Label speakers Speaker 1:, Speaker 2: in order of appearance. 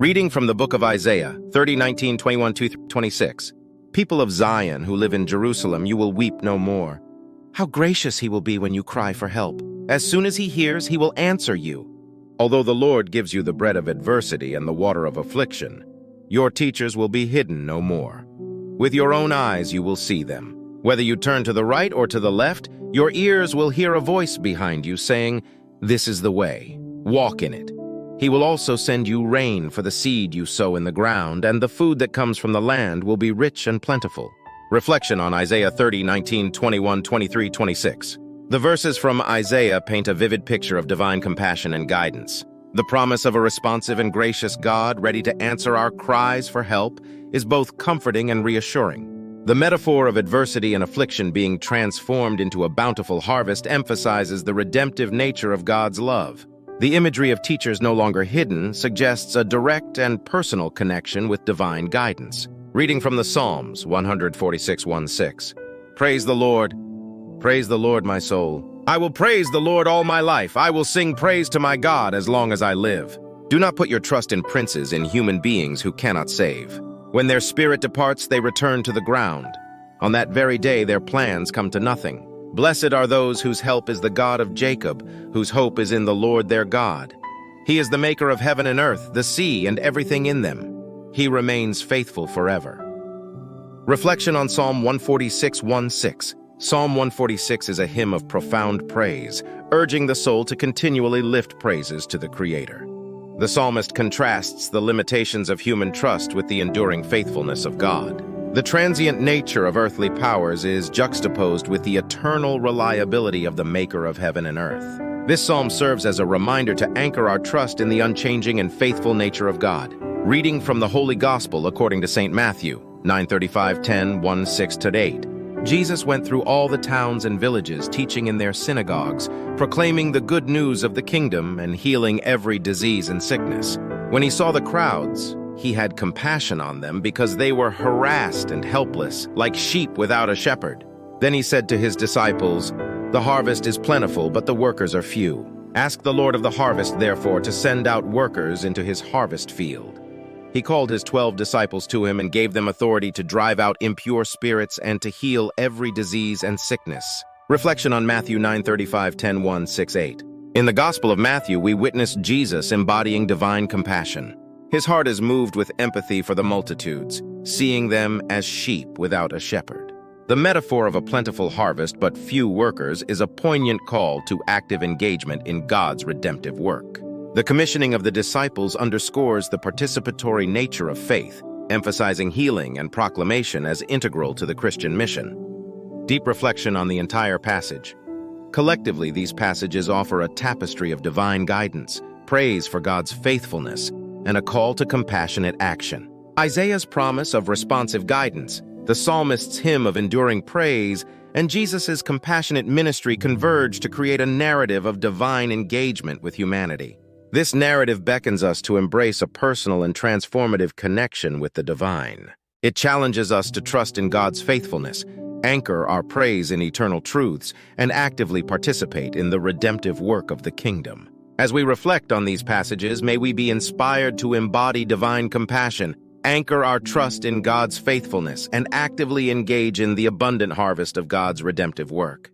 Speaker 1: Reading from the book of Isaiah, 30:19-21-26. People of Zion who live in Jerusalem, you will weep no more. How gracious he will be when you cry for help. As soon as he hears, he will answer you. Although the Lord gives you the bread of adversity and the water of affliction, your teachers will be hidden no more. With your own eyes you will see them. Whether you turn to the right or to the left, your ears will hear a voice behind you saying, "This is the way. Walk in it." He will also send you rain for the seed you sow in the ground, and the food that comes from the land will be rich and plentiful. Reflection on Isaiah 30:19-21-23-26. The verses from Isaiah paint a vivid picture of divine compassion and guidance. The promise of a responsive and gracious God ready to answer our cries for help is both comforting and reassuring. The metaphor of adversity and affliction being transformed into a bountiful harvest emphasizes the redemptive nature of God's love. The imagery of teachers no longer hidden suggests a direct and personal connection with divine guidance. Reading from the Psalms, 146:1-6. Praise the Lord, my soul. I will praise the Lord all my life. I will sing praise to my God as long as I live. Do not put your trust in princes, in human beings who cannot save. When their spirit departs, they return to the ground. On that very day, their plans come to nothing. Blessed are those whose help is the God of Jacob, whose hope is in the Lord their God. He is the maker of heaven and earth, the sea, and everything in them. He remains faithful forever. Reflection on Psalm 146:1-6. Psalm 146 is a hymn of profound praise, urging the soul to continually lift praises to the Creator. The psalmist contrasts the limitations of human trust with the enduring faithfulness of God. The transient nature of earthly powers is juxtaposed with the eternal reliability of the Maker of heaven and earth. This psalm serves as a reminder to anchor our trust in the unchanging and faithful nature of God. Reading from the Holy Gospel according to St. Matthew, 9:35-10-1-6-8. Jesus went through all the towns and villages, teaching in their synagogues, proclaiming the good news of the kingdom and healing every disease and sickness. When he saw the crowds, he had compassion on them because they were harassed and helpless, like sheep without a shepherd. Then he said to his disciples, "The harvest is plentiful, but the workers are few. Ask the Lord of the harvest, therefore, to send out workers into his harvest field." He called his 12 disciples to him and gave them authority to drive out impure spirits and to heal every disease and sickness. Reflection on Matthew 9:35-10-1-6-8. In the Gospel of Matthew, we witness Jesus embodying divine compassion. His heart is moved with empathy for the multitudes, seeing them as sheep without a shepherd. The metaphor of a plentiful harvest but few workers is a poignant call to active engagement in God's redemptive work. The commissioning of the disciples underscores the participatory nature of faith, emphasizing healing and proclamation as integral to the Christian mission. Deep reflection on the entire passage. Collectively, these passages offer a tapestry of divine guidance, praise for God's faithfulness, and a call to compassionate action. Isaiah's promise of responsive guidance, the psalmist's hymn of enduring praise, and Jesus' compassionate ministry converge to create a narrative of divine engagement with humanity. This narrative beckons us to embrace a personal and transformative connection with the divine. It challenges us to trust in God's faithfulness, anchor our praise in eternal truths, and actively participate in the redemptive work of the kingdom. As we reflect on these passages, may we be inspired to embody divine compassion, anchor our trust in God's faithfulness, and actively engage in the abundant harvest of God's redemptive work.